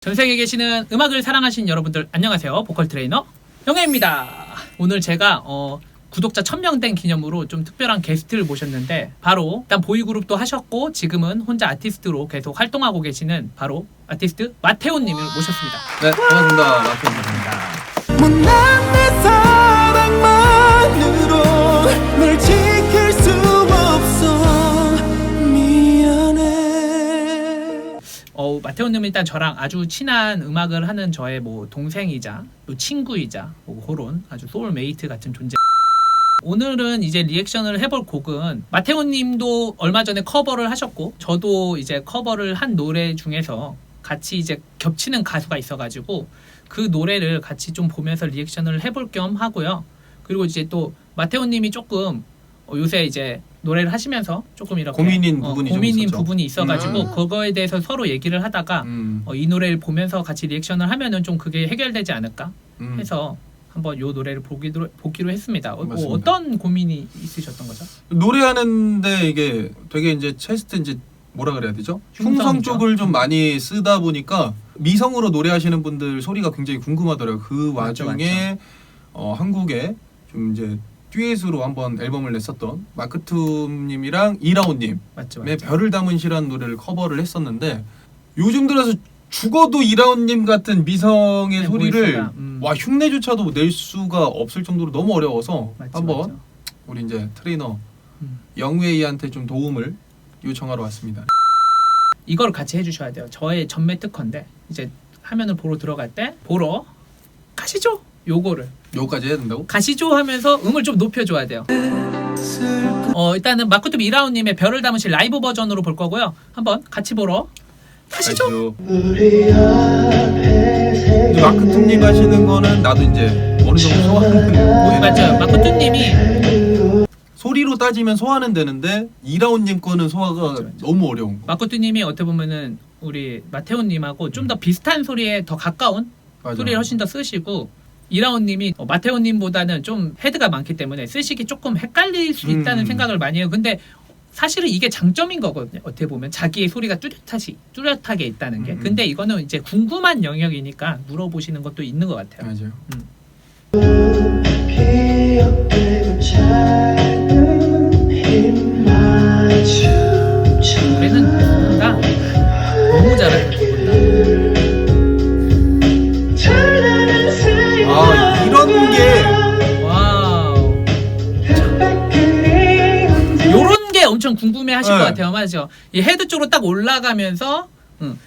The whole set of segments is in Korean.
전 세계에 계시는 음악을 사랑하시는 여러분들 안녕하세요. 보컬 트레이너 영애입니다. 오늘 제가 구독자 1000명 된 기념으로 좀 특별한 게스트를 모셨는데 바로 일단 보이그룹도 하셨고 지금은 혼자 아티스트로 계속 활동하고 계시는 바로 아티스트 마테오님을 모셨습니다. 네, 반갑습니다. 마테오입니다. 못난 내 사랑만으로 널 지킬 수 없어 미안해. 마테오님은 일단 저랑 아주 친한 음악을 하는 저의 뭐 동생이자 또 친구이자 뭐 그런 아주 소울메이트 같은 존재. 오늘은 이제 리액션을 해볼 곡은 마테오님도 얼마 전에 커버를 하셨고 저도 이제 커버를 한 노래 중에서 같이 이제 겹치는 가수가 있어가지고 그 노래를 같이 좀 보면서 리액션을 해볼 겸 하고요. 그리고 이제 또 마테오님이 조금 요새 이제 노래를 하시면서 조금 이렇게 고민인 부분이 고민인 좀 있었죠. 부분이 있어가지고 그거에 대해서 서로 얘기를 하다가 이 노래를 보면서 같이 리액션을 하면은 좀 그게 해결되지 않을까 해서 한번 요 노래를 보기로 했습니다. 맞습니다. 어떤 고민이 있으셨던 거죠? 노래하는데 이게 되게 이제 체스트 이제 뭐라 그래야 되죠? 흉성 흉성이죠. 쪽을 좀 많이 쓰다 보니까 미성으로 노래하시는 분들 소리가 굉장히 궁금하더라고요. 그 맞죠, 와중에 한국에 좀 이제 듀엣으로 한번 앨범을 냈었던 마크툼님이랑 이라온님의 맞죠. 별을 담은 시라는 노래를 커버를 했었는데 요즘 들어서 죽어도 이라온님 같은 미성의 네, 소리를 보이스가, 와 흉내조차도 낼 수가 없을 정도로 너무 어려워서 맞죠, 한번 맞죠. 우리 이제 트레이너 음. 영웨이한테 좀 도움을 요청하러 왔습니다. 이걸 같이 해주셔야 돼요. 저의 전매 특허인데 이제 화면을 보러 들어갈 때 보러 가시죠. 요거를 요거까지 해야 된다고? 가시죠 하면서 음을 좀 높여줘야 돼요. 일단은 마크투비 이라운님의 별을 담으신 라이브 버전으로 볼 거고요. 한번 같이 보러 가시죠. 근데 마크툼님 하시는 거는 나도 이제 어느 정도 소화하는 맞아요. 마크투님이 소리로 따지면 소화는 되는데 이라온님 거는 소화가 맞죠. 너무 어려운 거. 마크투님이 어떻게 보면은 우리 마테오님하고 좀 더 비슷한 소리에 더 가까운 맞아. 소리를 훨씬 더 쓰시고 이라온님이 마테오님보다는 좀 헤드가 많기 때문에 쓰시기 조금 헷갈릴 수 있다는 생각을 많이 해요. 근데 사실은 이게 장점인 거거든요. 어떻게 보면 자기의 소리가 뚜렷하게 있다는 게. 근데 이거는 이제 궁금한 영역이니까 물어보시는 것도 있는 것 같아요. 맞아요. 노래는 누군가 너무 잘하는 누군가. 아 이런 게 와우. 요런 게 엄청 궁금해하실 네. 것 같아요. 맞죠? 이 헤드 쪽으로 딱 올라가면서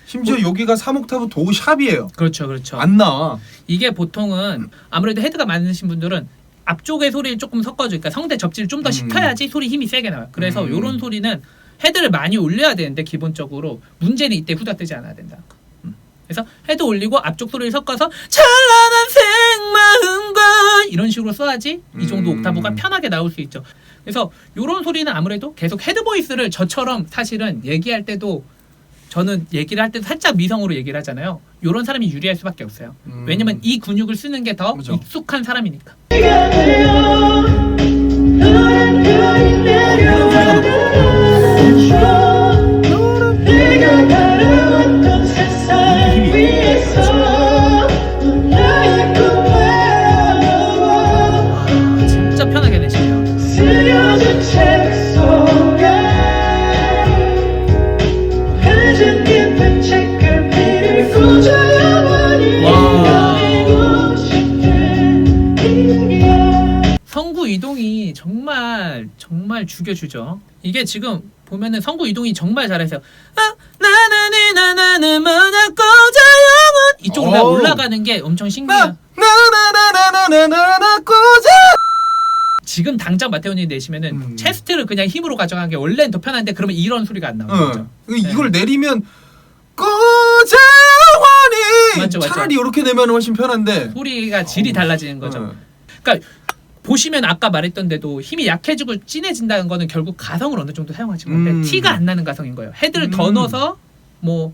심지어 여기가 3옥타브 도샵이에요. 그렇죠, 그렇죠. 안 나와. 이게 보통은 아무래도 헤드가 많으신 분들은 앞쪽의 소리를 조금 섞어줘. 그러니까 성대 접지를 좀 더 시켜야지 소리 힘이 세게 나와요. 그래서 요런 소리는 헤드를 많이 올려야 되는데 기본적으로 문제는 이때 후다뜨지 않아야 된다. 그래서 헤드 올리고 앞쪽 소리를 섞어서 찬란한 생마음과 이런 식으로 써야지 이 정도 옥타브가 편하게 나올 수 있죠. 그래서 요런 소리는 아무래도 계속 헤드 보이스를 저처럼 사실은 얘기할 때도 저는 얘기를 할 때도 살짝 미성으로 얘기를 하잖아요. 요런 사람이 유리할 수밖에 없어요. 왜냐면 이 근육을 쓰는 게 더 그죠. 익숙한 사람이니까. 진짜 편하게 내시네요. 성구 이동이 정말 죽여주죠. 이게 지금 보면은 성구 이동이 정말 잘해서 나는 뭐냐고 영원 이쪽으로 어우. 올라가는 게 엄청 신기해요. 나나나나나나나나 꽂아. 지금 당장 마테오님 내시면은 체스트를 그냥 힘으로 가져가는 게 원래는 더 편한데 그러면 이런 소리가 안 나오는 거죠. 이걸 내리면 꽂아 원이 맞죠, 맞죠. 차라리 이렇게 내면 훨씬 편한데. 소리가 질이 달라지는 거죠. 그러니까 보시면 아까 말했던 데도 힘이 약해지고 진해진다는 거는 결국 가성을 어느 정도 사용하신 건데 티가 안 나는 가성인 거예요. 헤드를 더 넣어서 뭐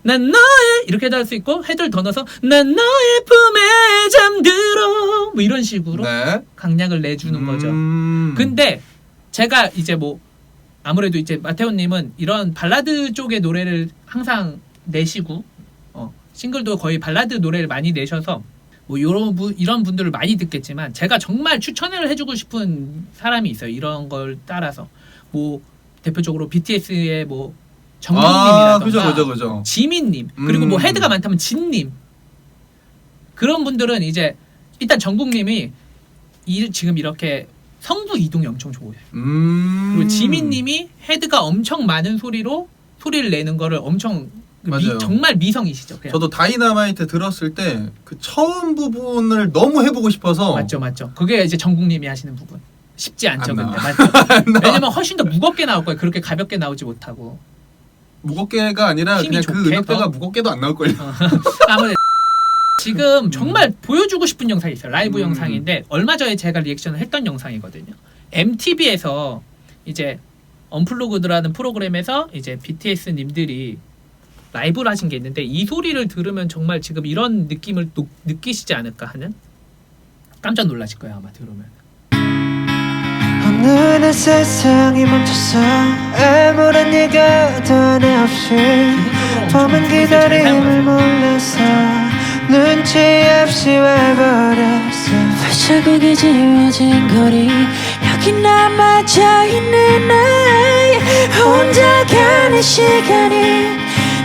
난 너의 이렇게 할 수 있고 헤드를 더 넣어서 난 너의 품에 잠들어 뭐 이런 식으로 네. 강약을 내주는 거죠. 근데 제가 이제 뭐 아무래도 이제 마테오님은 이런 발라드 쪽의 노래를 항상 내시고 싱글도 거의 발라드 노래를 많이 내셔서 뭐 이런 분들을 많이 듣겠지만 제가 정말 추천을 해주고 싶은 사람이 있어요. 이런 걸 따라서 뭐 대표적으로 BTS의 뭐 정국님이라던가 그죠. 지민님 그리고 뭐 헤드가 많다면 진님 그런 분들은 이제 일단 정국님이 지금 이렇게 성부 이동이 엄청 좋아요. 그리고 지민님이 헤드가 엄청 많은 소리를 내는 거를 엄청 정말 미성이시죠. 그냥. 저도 다이너마이트 들었을 때 그 처음 부분을 너무 해보고 싶어서 맞죠. 그게 이제 정국님이 하시는 부분. 쉽지 않죠, 안 근데 나와. 맞죠. 왜냐면 훨씬 더 무겁게 나올 거예요. 그렇게 가볍게 나오지 못하고. 무겁게가 아니라 힘이 그냥 그 좋게 음역대가 더? 무겁게도 안 나올 걸요. 아무래도 지금 정말 보여주고 싶은 영상이 있어요. 라이브 음. 영상인데 얼마 전에 제가 리액션을 했던 영상이거든요. MTV에서 이제 언플로그드라는 프로그램에서 이제 BTS 님들이 라이브를 하신 게 있는데 이 소리를 들으면 정말 지금 이런 느낌을 느끼시지 않을까 하는 깜짝 놀라실 거예요 아마 들으면. 오늘은 세상이 멈췄어 아무런 예고도 없이 밤은 기다림을 몰라서 눈치 없이 와버렸어 발자국이 지워진 거리 여기 남아져 있는 나의 혼자 가는 시간이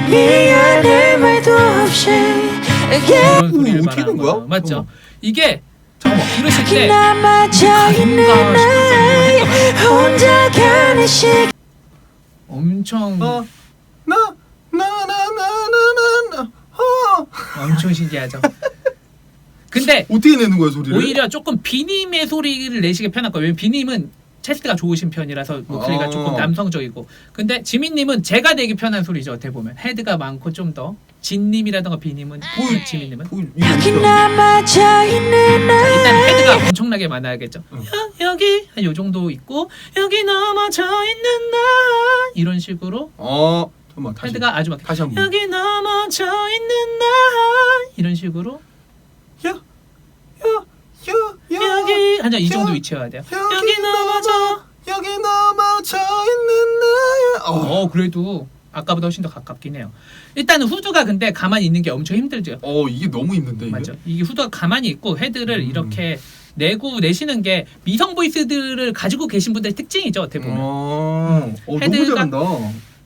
미안해 말도 없이 이런 소리를 어떻게 된 말하는 거야? 거예요. 맞죠? 잠깐만. 이게 잠깐만. 들으실 여기 때 남아져 있는 나의 혼자 가는 시간 엄청 엄청 신기하죠. 근데 어떻게 내는 거야 소리를? 오히려 조금 비님의 소리를 내시기 편할 거예요. 왜냐면 비님은 체스트가 좋으신 편이라서 목소리가 조금 남성적이고 근데 지민님은 제가 내기 편한 소리죠. 어떻게 보면 헤드가 많고 좀 더 진님이라던가 비님은 지민님은 여기 남아져 있는 자, 일단 나의 헤드가 엄청나게 많아야겠죠. 응. 여기 한 요 정도 있고 여기 넘어져 있는 나 이런 식으로 잠깐만 다시 헤드가 아주 막 다시 한번. 여기 넘어져 있는 나 이런 식으로 여기 한자 이 정도 위치여야 돼요. 여기 넘어져 있는 나야. 그래도 아까보다 훨씬 더 가깝긴 해요. 일단은 후드가 근데 가만히 있는 게 엄청 힘들죠. 이게 너무 힘든데 이게. 맞죠. 이게 후드가 가만히 있고 헤드를 이렇게 내시는 게 미성 보이스들을 가지고 계신 분들의 특징이죠. 어떻게 보면 너무 헤드가- 잘한다.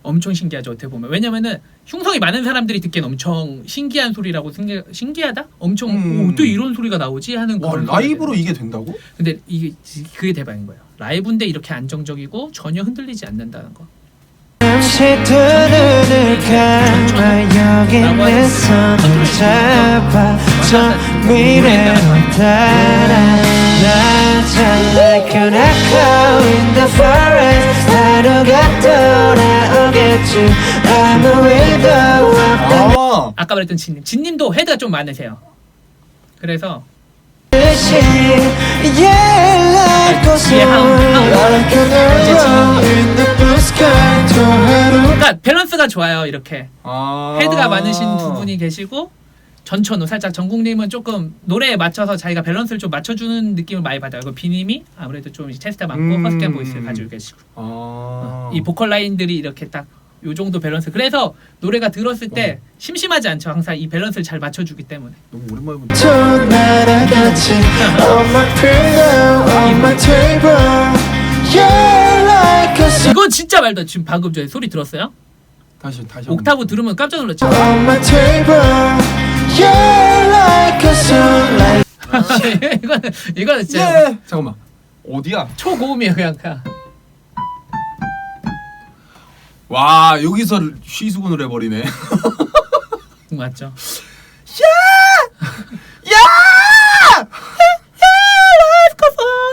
엄청 신기하죠. 어떻게 보면 왜냐면은 흉성이 많은 사람들이 듣기엔 엄청 신기한 소리라고 신기하다? 엄청 또 이런 소리가 나오지 하는 와 그런 라이브로 소리가 이게 된다고? 근데 이게 그게 대박인 거예요. 라이브인데 이렇게 안정적이고 전혀 흔들리지 않는다는 거. 잠시 두 눈을 감아 여기 내 손을 잡아 저 미래로 따라 낮은 like an echo in the forest 하루가 돌아오겠지 아무 일도 없는 아까 말했던 진님도 헤드가 좀 많으세요. 그래서 듯이 yeah like a song like an arrow in the blue sky 저 하루 그러니까 밸런스가 좋아요. 이렇게 헤드가 많으신 아. 두 분이 계시고 전천후 살짝 정국님은 조금 노래에 맞춰서 자기가 밸런스를 좀 맞춰주는 느낌을 많이 받아요. 그 비님이 아무래도 좀 체스트 많고 허스키한 보이스를 가지고 계시고 이 보컬 라인들이 이렇게 딱 요 정도 밸런스. 그래서 노래가 들었을 때 심심하지 않죠. 항상 이 밸런스를 잘 맞춰주기 때문에. 너무 오랜만에 보는데. 저 날아갔지 On my pillow, on my table Yeah like a song 이거 진짜 말도 지금 방금 전에 소리 들었어요? 다시 옥타브 들으면 깜짝 놀랐죠. on my table Yeah like a song like 이거는 진짜 예. 잠깐만 어디야? 초고음이에요 그냥. 와 여기서 쉬수군을 해버리네. 맞죠.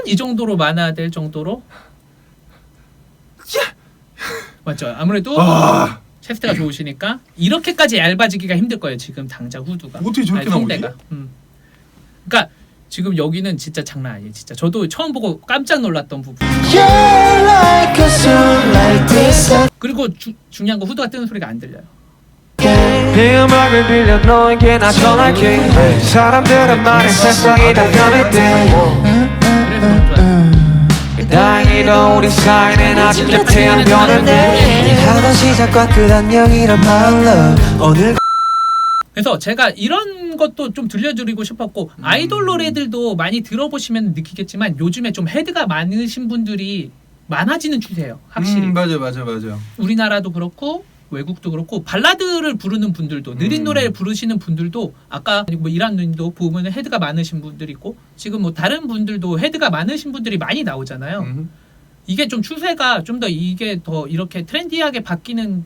이 정도로 많아야 될 정도로. 맞죠. 아무래도 체스트가 좋으시니까 이렇게까지 얇아지기가 힘들 거예요. 지금 당장 후드가. 어떻게 저렇게 성대가. 그러니까 지금 여기는 진짜 장난 아니에요. 진짜 저도 처음 보고 깜짝 놀랐던 부분. Yeah like a song like this 그리고 중요한 거 후드가 뜨는 소리가 안 들려요. 네 음악을 빌려 너에게 나 전할게 사람들은 말해 세상이 다 변했대 그래서 좋아요. 다행히도 우리 사이는 아직 곁에 안 변했네 하던 시작과 끝 안녕이란 말로 오늘 그래서 제가 이런 것도 좀 들려드리고 싶었고 아이돌 노래들도 많이 들어보시면 느끼겠지만 요즘에 좀 헤드가 많으신 분들이 많아지는 추세예요. 확실히. 맞아. 우리나라도 그렇고 외국도 그렇고 발라드를 부르는 분들도 느린 노래를 부르시는 분들도 아까 뭐 이란님도 보면 헤드가 많으신 분들 있고 지금 뭐 다른 분들도 헤드가 많으신 분들이 많이 나오잖아요. 이게 좀 추세가 좀 더 이게 더 이렇게 트렌디하게 바뀌는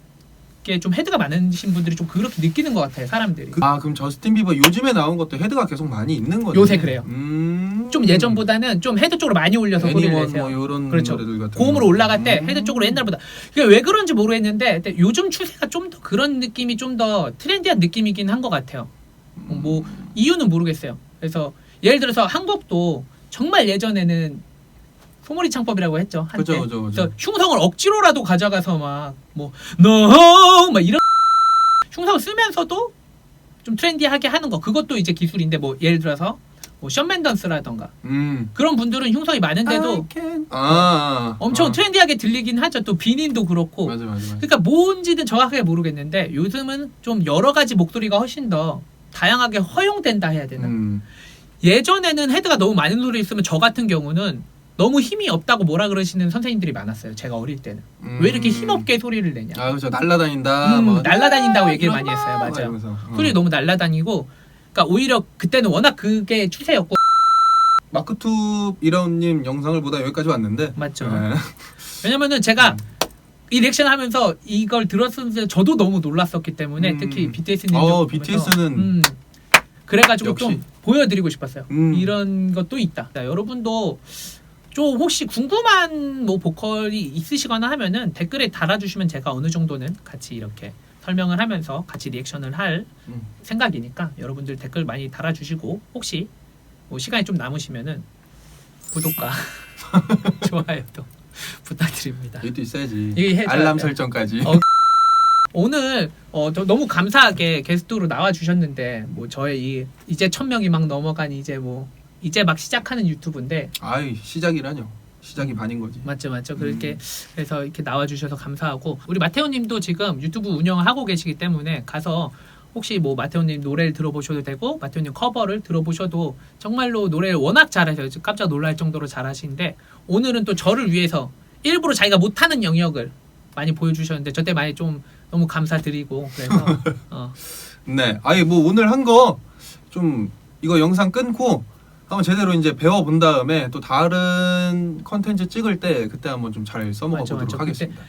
게 좀 헤드가 많으신 분들이 좀 그렇게 느끼는 것 같아요. 사람들이. 그럼 저스틴 비버 요즘에 나온 것도 헤드가 계속 많이 있는 거죠? 요새 그래요. 좀 예전보다는 좀 헤드 쪽으로 많이 올려서 소리를 애니원 내세요. 뭐 이런 그렇죠. 노래들 같은 고음으로 거. 올라갈 때 헤드 쪽으로 옛날보다 이게 왜 그런지 모르겠는데 근데 요즘 추세가 좀 더 그런 느낌이 좀 더 트렌디한 느낌이긴 한 것 같아요. 뭐 이유는 모르겠어요. 그래서 예를 들어서 한국도 정말 예전에는 소몰이 창법이라고 했죠. 한때. 그죠. 그래서 흉성을 억지로라도 가져가서 막 이런 흉성을 쓰면서도 좀 트렌디하게 하는 거 그것도 이제 기술인데 뭐 예를 들어서 뭐 션맨던스라던가 그런 분들은 흉성이 많은데도 엄청 트렌디하게 들리긴 하죠. 또 비닌도 그렇고. 맞아. 그러니까 뭔지는 정확하게 모르겠는데 요즘은 좀 여러 가지 목소리가 훨씬 더 다양하게 허용된다 해야 되나? 예전에는 헤드가 너무 많은 소리 있으면 저 같은 경우는 너무 힘이 없다고 뭐라 그러시는 선생님들이 많았어요. 제가 어릴 때는. 왜 이렇게 힘없게 소리를 내냐. 그렇죠. 날라다닌다. 날라다닌다고 얘기를 많이 했어요. 맞아요. 이러면서. 소리 너무 날라다니고 그러니까 오히려 그때는 워낙 그게 추세였고 마크투 이라운님 영상을 보다 여기까지 왔는데 맞죠. 네. 왜냐면은 제가 이 리액션 하면서 이걸 들었을 때 저도 너무 놀랐었기 때문에 특히 BTS님 BTS는 그래가지고 역시. 좀 보여드리고 싶었어요. 이런 것도 있다. 자, 여러분도 좀 혹시 궁금한 뭐 보컬이 있으시거나 하면은 댓글에 달아주시면 제가 어느 정도는 같이 이렇게 설명을 하면서 같이 리액션을 할 생각이니까 여러분들 댓글 많이 달아주시고 혹시 뭐 시간이 좀 남으시면은 구독과 좋아요도 부탁드립니다. 이것도 있어야지. 이게 해줘야 알람 돼. 설정까지. 오늘 너무 감사하게 게스트로 나와 주셨는데 뭐 저의 이제 1000명이 막 넘어간 이제 막 시작하는 유튜브인데 시작이라뇨. 시작이 반인 거지. 맞죠. 그렇게 그래서 이렇게 나와 주셔서 감사하고 우리 마테오님도 지금 유튜브 운영을 하고 계시기 때문에 가서 혹시 뭐 마테오님 노래를 들어보셔도 되고 마테오님 커버를 들어보셔도 정말로 노래를 워낙 잘하세요. 깜짝 놀랄 정도로 잘하시는데 오늘은 또 저를 위해서 일부러 자기가 못하는 영역을 많이 보여주셨는데 저 때 많이 좀 너무 감사드리고 그래서 네. 뭐 오늘 한 거 좀 이거 영상 끊고 한번 제대로 이제 배워본 다음에 또 다른 컨텐츠 찍을 때 그때 한번 좀 잘 써먹어 보도록 하겠습니다.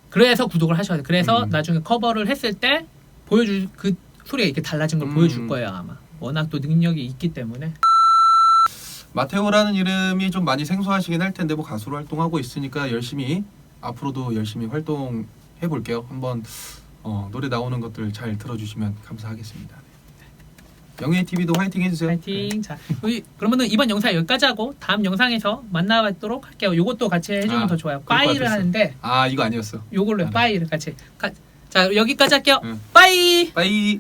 그래서 구독을 하셔야 돼요. 그래서 나중에 커버를 했을 때 보여줄 그 소리가 이렇게 달라진 걸 보여줄 거예요 아마. 워낙 또 능력이 있기 때문에. 마테오라는 이름이 좀 많이 생소하시긴 할 텐데 뭐 가수로 활동하고 있으니까 앞으로도 열심히 활동해 볼게요. 한번 노래 나오는 것들 잘 들어주시면 감사하겠습니다. 영예 TV도 화이팅 해주세요. 화이팅. 자, 그러면은 이번 영상 여기까지 하고 다음 영상에서 만나뵙도록 할게요. 요것도 같이 해주면 더 좋아요. 빠이를 하는데 이거 아니었어. 요걸로 빠이를 같이. 자, 여기까지 할게요. 빠이. 빠이.